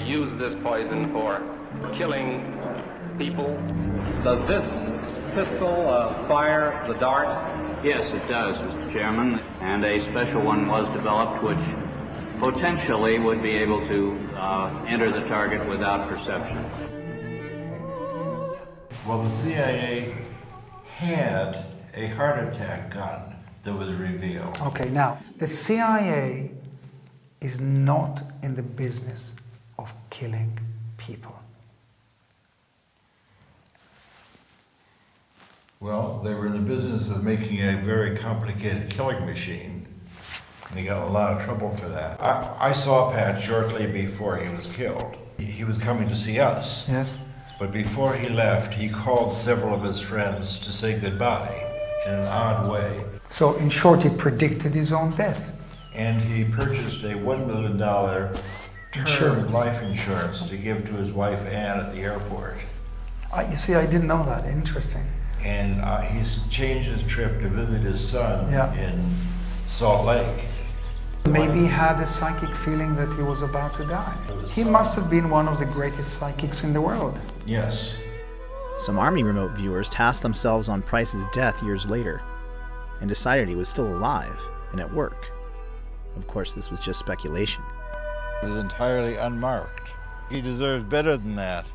use this poison for killing people. Does this pistol fire the dart? Yes, it does, Mr. Chairman, and a special one was developed which potentially would be able to enter the target without perception. Well, the CIA had a heart attack gun that was revealed. Okay, now, the CIA is not in the business of killing people. Well, they were in the business of making a very complicated killing machine, and they got in a lot of trouble for that. I saw Pat shortly before he was killed. He was coming to see us. Yes. But before he left, he called several of his friends to say goodbye in an odd way. So, in short, he predicted his own death. And he purchased a $1 million term life insurance to give to his wife Ann at the airport. You see, I didn't know that. Interesting. And he's changed his trip to visit his son in Salt Lake. Maybe he had a psychic feeling that he was about to die. He must have been one of the greatest psychics in the world. Yes. Some Army remote viewers tasked themselves on Price's death years later and decided he was still alive and at work. Of course, this was just speculation. It was entirely unmarked. He deserves better than that.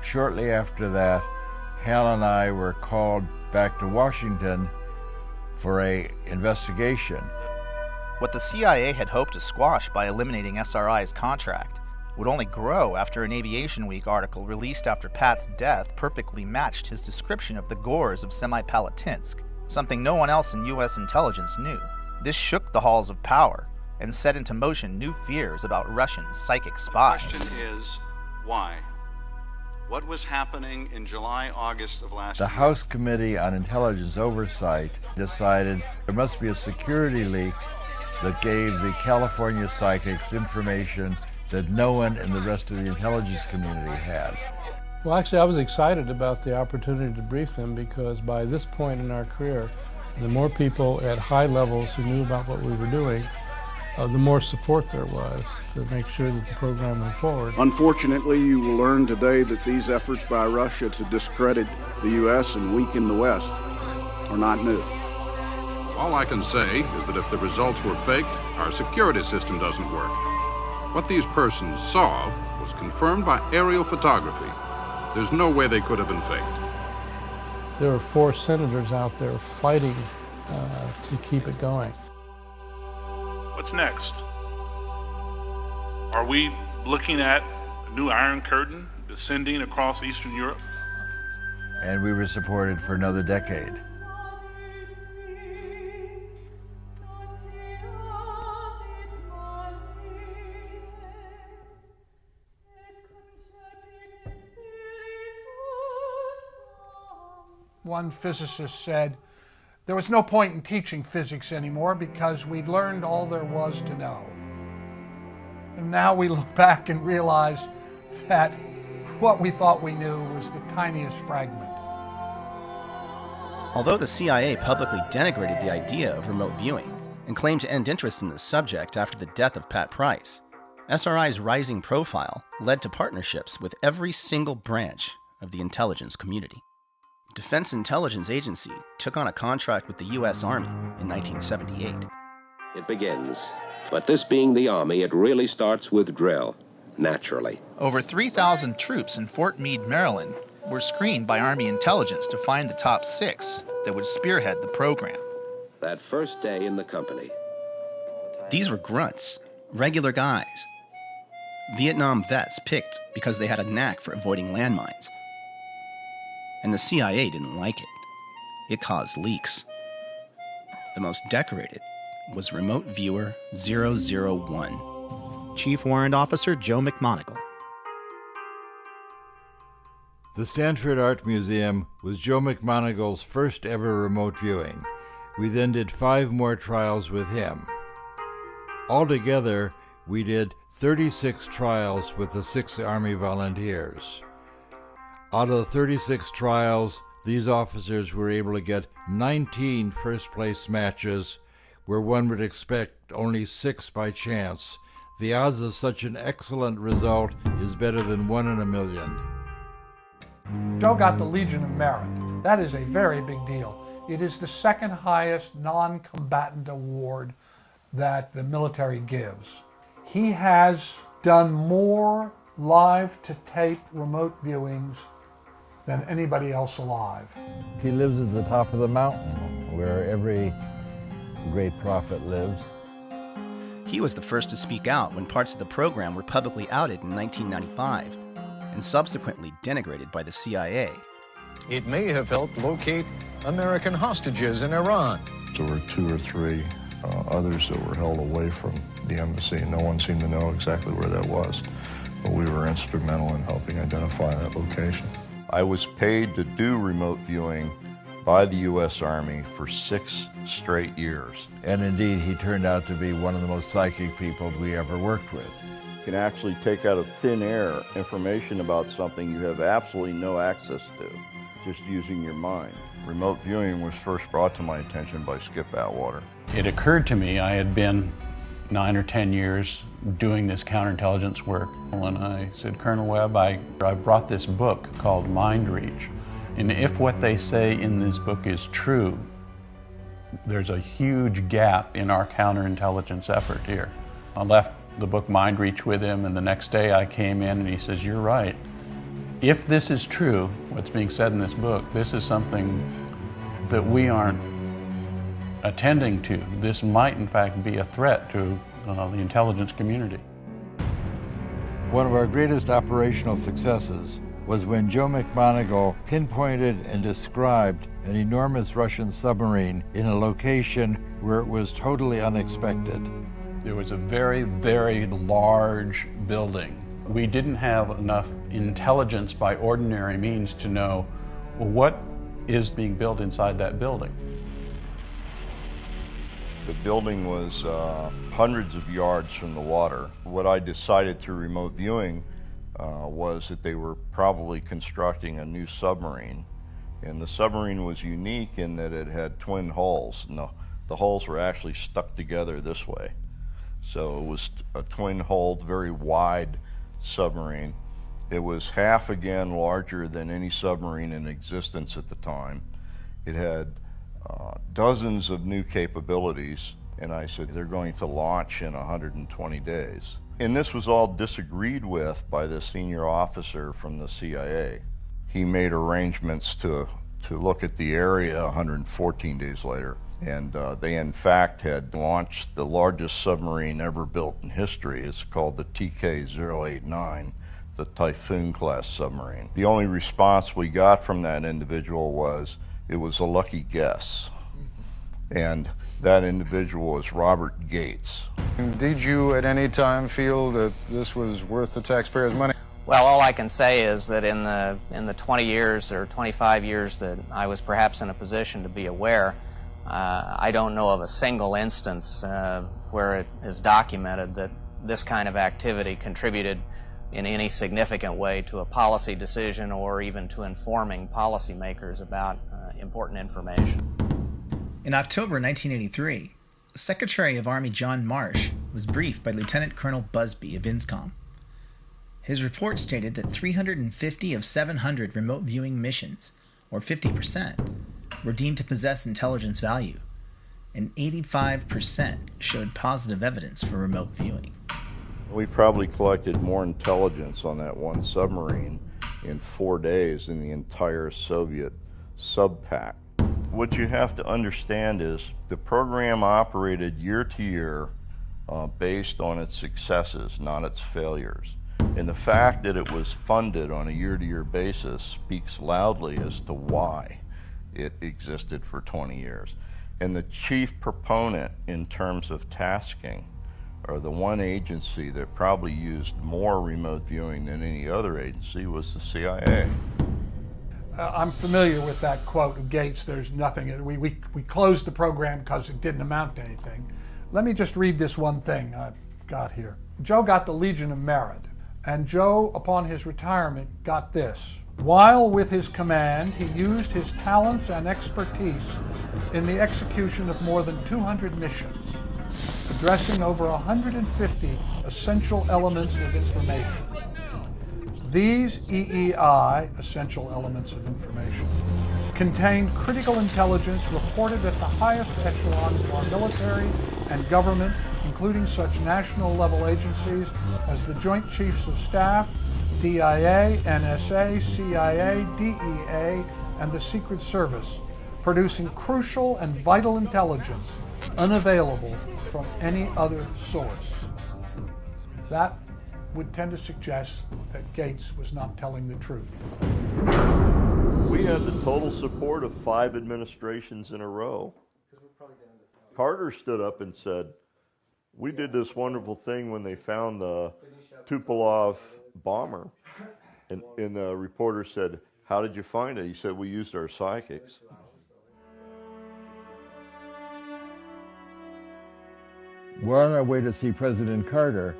Shortly after that, Hal and I were called back to Washington for an investigation. What the CIA had hoped to squash by eliminating SRI's contract would only grow after an Aviation Week article released after Pat's death perfectly matched his description of the gores of Semipalatinsk, something no one else in U.S. intelligence knew. This shook the halls of power and set into motion new fears about Russian psychic spies. The question is, why? What was happening in July, August of last year? The House Committee on Intelligence Oversight decided there must be a security leak that gave the California psychics information that no one in the rest of the intelligence community had. Well, actually, I was excited about the opportunity to brief them because by this point in our career, the more people at high levels who knew about what we were doing, the more support there was to make sure that the program went forward. Unfortunately, you will learn today that these efforts by Russia to discredit the U.S. and weaken the West are not new. All I can say is that if the results were faked, our security system doesn't work. What these persons saw was confirmed by aerial photography. There's no way they could have been faked. There are 4 senators out there fighting to keep it going. What's next? Are we looking at a new Iron Curtain descending across Eastern Europe? And we were supported for another decade. One physicist said, there was no point in teaching physics anymore because we'd learned all there was to know. And now we look back and realize that what we thought we knew was the tiniest fragment. Although the CIA publicly denigrated the idea of remote viewing and claimed to end interest in the subject after the death of Pat Price, SRI's rising profile led to partnerships with every single branch of the intelligence community. Defense Intelligence Agency took on a contract with the U.S. Army in 1978. It begins. But this being the Army, it really starts with drill, naturally. Over 3,000 troops in Fort Meade, Maryland, were screened by Army intelligence to find the top 6 that would spearhead the program. That first day in the company. These were grunts, regular guys. Vietnam vets picked because they had a knack for avoiding landmines. And the CIA didn't like it. It caused leaks. The most decorated was Remote Viewer 001, Chief Warrant Officer Joe McMoneagle. The Stanford Art Museum was Joe McMoneagle's first ever remote viewing. We then did 5 more trials with him. Altogether, we did 36 trials with the 6 Army volunteers. Out of the 36 trials, these officers were able to get 19 first-place matches, where one would expect only 6 by chance. The odds of such an excellent result is better than 1 in a million. Joe got the Legion of Merit. That is a very big deal. It is the second highest non-combatant award that the military gives. He has done more live-to-tape remote viewings than anybody else alive. He lives at the top of the mountain, where every great prophet lives. He was the first to speak out when parts of the program were publicly outed in 1995 and subsequently denigrated by the CIA. It may have helped locate American hostages in Iran. There were 2 or 3 others that were held away from the embassy. No one seemed to know exactly where that was, but we were instrumental in helping identify that location. I was paid to do remote viewing by the U.S. Army for 6 straight years. And indeed, he turned out to be one of the most psychic people we ever worked with. You can actually take out of thin air information about something you have absolutely no access to, just using your mind. Remote viewing was first brought to my attention by Skip Atwater. It occurred to me I had been 9 or 10 years doing this counterintelligence work, and I said, Colonel Webb, I brought this book called Mind Reach, and if what they say in this book is true, there's a huge gap in our counterintelligence effort here. I left the book Mind Reach with him, and the next day I came in and he says, you're right. If this is true, what's being said in this book, this is something that we aren't attending to. This might in fact be a threat to the intelligence community. One of our greatest operational successes was when Joe McMoneagle pinpointed and described an enormous Russian submarine in a location where it was totally unexpected. There was a very, very large building. We didn't have enough intelligence by ordinary means to know, well, what is being built inside that building. The building was hundreds of yards from the water. What I decided through remote viewing was that they were probably constructing a new submarine. And the submarine was unique in that it had twin hulls. No, the hulls were actually stuck together this way. So it was a twin-hulled, very wide submarine. It was half again larger than any submarine in existence at the time. It had dozens of new capabilities, and I said they're going to launch in 120 days. And this was all disagreed with by the senior officer from the CIA. He made arrangements to look at the area 114 days later, and they in fact had launched the largest submarine ever built in history. It's called the TK-089, the Typhoon class submarine. The only response we got from that individual was, it was a lucky guess. And that individual was Robert Gates. Did you at any time feel that this was worth the taxpayers' money? Well, all I can say is that in the 20 years or 25 years that I was perhaps in a position to be aware, I don't know of a single instance where it is documented that this kind of activity contributed in any significant way to a policy decision or even to informing policymakers about important information. In October 1983, Secretary of Army John Marsh was briefed by Lieutenant Colonel Busby of INSCOM. His report stated that 350 of 700 remote viewing missions, or 50%, were deemed to possess intelligence value, and 85% showed positive evidence for remote viewing. We probably collected more intelligence on that one submarine in 4 days than the entire Soviet sub-pack. What you have to understand is the program operated year to year based on its successes, not its failures. And the fact that it was funded on a year-to-year basis speaks loudly as to why it existed for 20 years. And the chief proponent in terms of tasking, or the one agency that probably used more remote viewing than any other agency, was the CIA. I'm familiar with that quote of Gates, there's nothing, we closed the program because it didn't amount to anything. Let me just read this one thing I've got here. Joe got the Legion of Merit, And Joe, upon his retirement, got this. While with his command, he used his talents and expertise in the execution of more than 200 missions, addressing over 150 essential elements of information. These EEI, essential elements of information, contained critical intelligence reported at the highest echelons of our military and government, including such national-level agencies as the Joint Chiefs of Staff, DIA, NSA, CIA, DEA, and the Secret Service, producing crucial and vital intelligence unavailable from any other source. That would tend to suggest that Gates was not telling the truth. We had the total support of 5 administrations in a row. Carter stood up and said, we did this wonderful thing when they found the Tupolev bomber. And the reporter said, how did you find it? He said, we used our psychics. We're on our way to see President Carter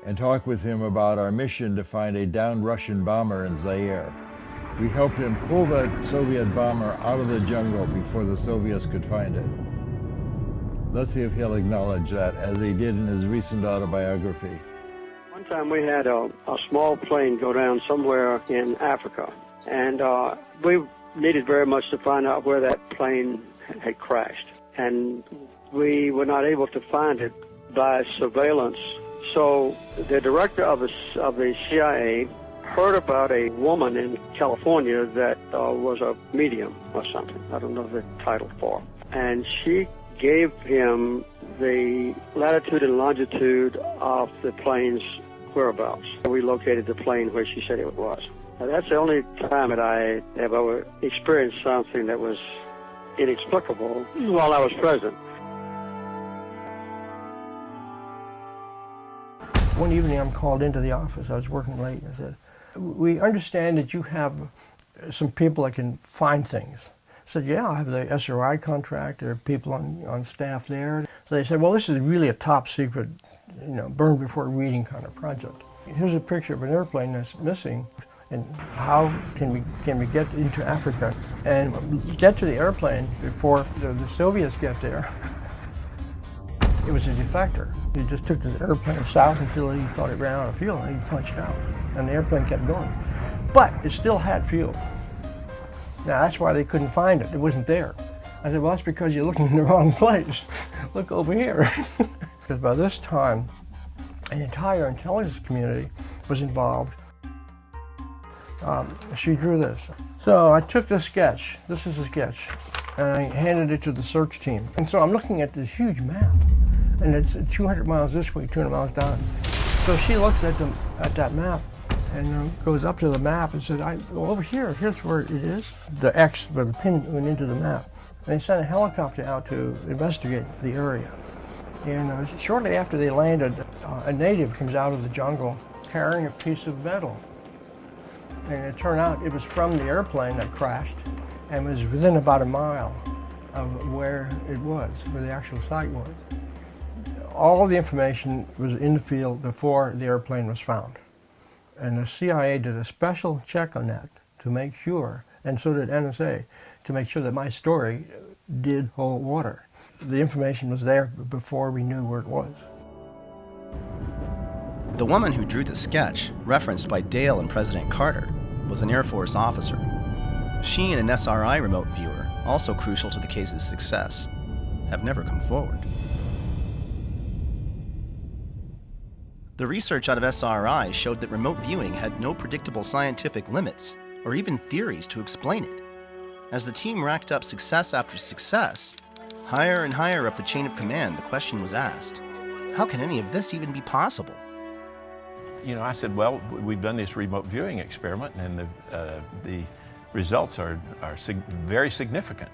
and talk with him about our mission to find a downed Russian bomber in Zaire. We helped him pull the Soviet bomber out of the jungle before the Soviets could find it. Let's see if he'll acknowledge that, as he did in his recent autobiography. One time we had a small plane go down somewhere in Africa, and we needed very much to find out where that plane had crashed. And we were not able to find it by surveillance. So the director of the CIA heard about a woman in California that was a medium or something. I don't know the title for. And she gave him the latitude and longitude of the plane's whereabouts. We located the plane where she said it was. Now, that's the only time that I have ever experienced something that was inexplicable while I was president. One evening I'm called into the office. I was working late. I said, we understand that you have some people that can find things. I said, yeah, I have the SRI contract. There are people on staff there. So they said, well, this is really a top secret, burn before reading kind of project. Here's a picture of an airplane that's missing, and how can we get into Africa and get to the airplane before the Soviets get there? It was a defector. He just took the airplane south until he thought it ran out of fuel, and he punched out, and the airplane kept going. But it still had fuel. Now that's why they couldn't find it. It wasn't there. I said, well, that's because you're looking in the wrong place. Look over here. Because by this time, an entire intelligence community was involved. She drew this. So I took the sketch. This is a sketch. And I handed it to the search team. And so I'm looking at this huge map. And it's 200 miles this way, 200 miles down. So she looks at that map and goes up to the map and says, well, over here, here's where it is. The X, where the pin went into the map. And they sent a helicopter out to investigate the area. And shortly after they landed, a native comes out of the jungle carrying a piece of metal. And it turned out it was from the airplane that crashed and was within about a mile of where it was, where the actual site was. All the information was in the field before the airplane was found. And the CIA did a special check on that to make sure, and so did NSA, to make sure that my story did hold water. The information was there before we knew where it was. The woman who drew the sketch, referenced by Dale and President Carter, was an Air Force officer. She and an SRI remote viewer, also crucial to the case's success, have never come forward. The research out of SRI showed that remote viewing had no predictable scientific limits or even theories to explain it. As the team racked up success after success, higher and higher up the chain of command, the question was asked, how can any of this even be possible? I said, well, we've done this remote viewing experiment, and the results are very significant.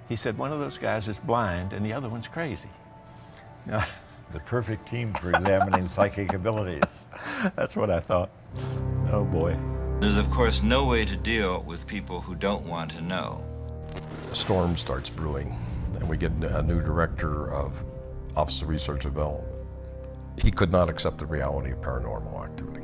He said, one of those guys is blind and the other one's crazy. Now, the perfect team for examining psychic abilities. That's what I thought. Oh boy. There's of course no way to deal with people who don't want to know. A storm starts brewing, and we get a new director of Office of Research and Development. He could not accept the reality of paranormal activity.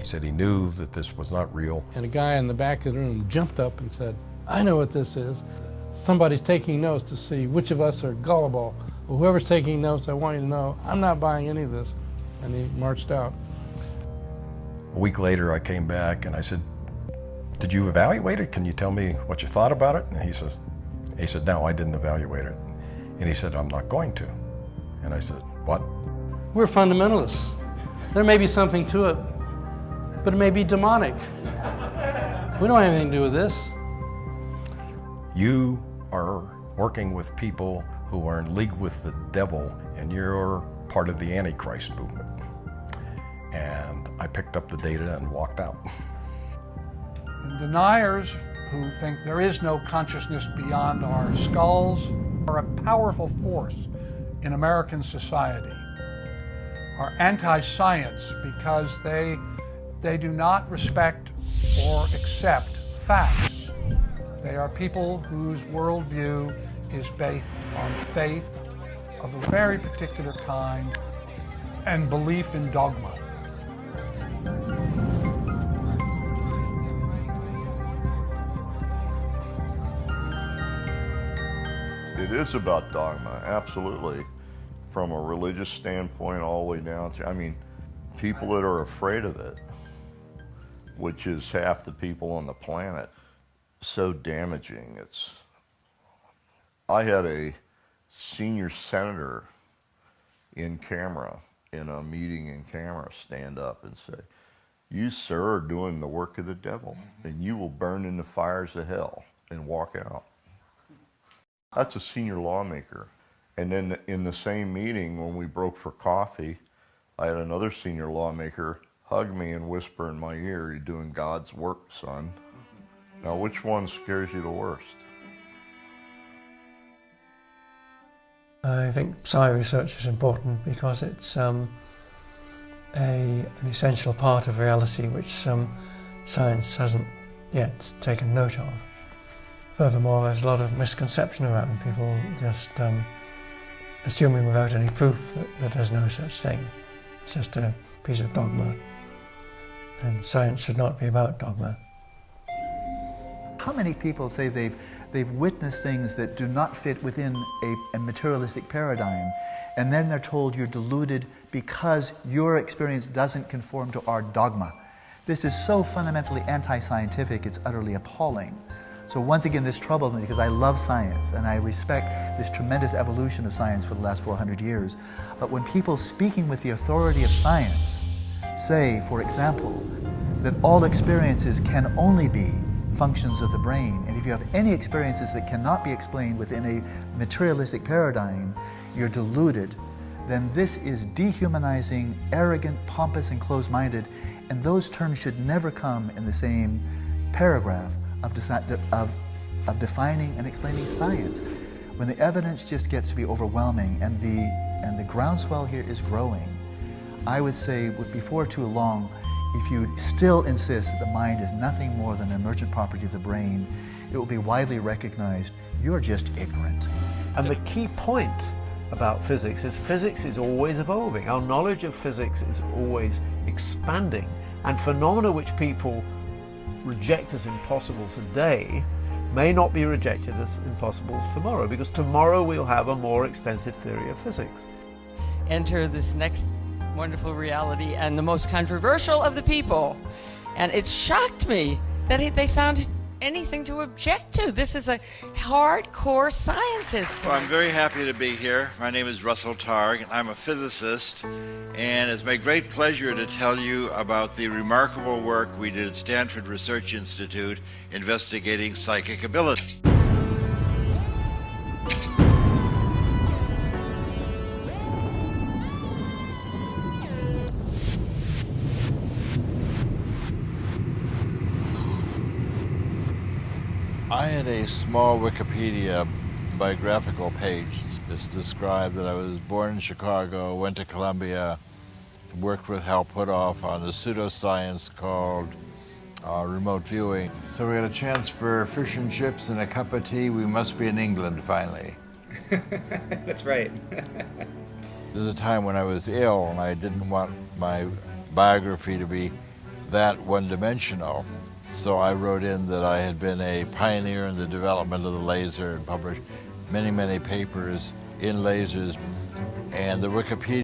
He said he knew that this was not real. And a guy in the back of the room jumped up and said, I know what this is. Somebody's taking notes to see which of us are gullible. Well, whoever's taking notes, I want you to know, I'm not buying any of this. And he marched out. A week later, I came back and I said, did you evaluate it? Can you tell me what you thought about it? And he said, no, I didn't evaluate it. And he said, I'm not going to. And I said, what? We're fundamentalists. There may be something to it, but it may be demonic. We don't have anything to do with this. You are working with people who are in league with the devil, and you're part of the Antichrist movement. And I picked up the data and walked out. And deniers who think there is no consciousness beyond our skulls are a powerful force in American society. Are anti-science because they do not respect or accept facts. They are people whose worldview is based on faith of a very particular kind and belief in dogma. It is about dogma, absolutely. From a religious standpoint all the way down to, I mean, people that are afraid of it, which is half the people on the planet, so damaging. I had a senior senator in camera, in a meeting in camera, stand up and say, you, sir, are doing the work of the devil, and you will burn in the fires of hell, and walk out. That's a senior lawmaker. And then in the same meeting, when we broke for coffee, I had another senior lawmaker hug me and whisper in my ear, you're doing God's work, son. Now, which one scares you the worst? I think science research is important because it's an essential part of reality which science hasn't yet taken note of. Furthermore, there's a lot of misconception around people just assuming without any proof that there's no such thing. It's just a piece of dogma, and science should not be about dogma. How many people say they've witnessed things that do not fit within a materialistic paradigm, and then they're told you're deluded because your experience doesn't conform to our dogma? This is so fundamentally anti-scientific, it's utterly appalling. So once again, this troubled me because I love science and I respect this tremendous evolution of science for the last 400 years. But when people speaking with the authority of science say, for example, that all experiences can only be functions of the brain, and if you have any experiences that cannot be explained within a materialistic paradigm, you're deluded, then this is dehumanizing, arrogant, pompous, and closed-minded, and those terms should never come in the same paragraph of defining and explaining science. When the evidence just gets to be overwhelming and the groundswell here is growing, I would say before too long, if you still insist that the mind is nothing more than an emergent property of the brain, it will be widely recognized you're just ignorant. And the key point about physics is always evolving. Our knowledge of physics is always expanding, and phenomena which people reject as impossible today may not be rejected as impossible tomorrow, because tomorrow we'll have a more extensive theory of physics. Enter this next wonderful reality and the most controversial of the people. And it shocked me that they found anything to object to. This is a hardcore scientist. Well, I'm very happy to be here. My name is Russell Targ, and I'm a physicist, and it's my great pleasure to tell you about the remarkable work we did at Stanford Research Institute investigating psychic ability. I had a small Wikipedia biographical page. It's described that I was born in Chicago, went to Columbia, worked with Hal Puthoff on the pseudoscience called remote viewing. So we had a chance for fish and chips and a cup of tea. We must be in England finally. That's right. There's a time when I was ill and I didn't want my biography to be that one-dimensional. So I wrote in that I had been a pioneer in the development of the laser and published many, many papers in lasers. And the Wikipedia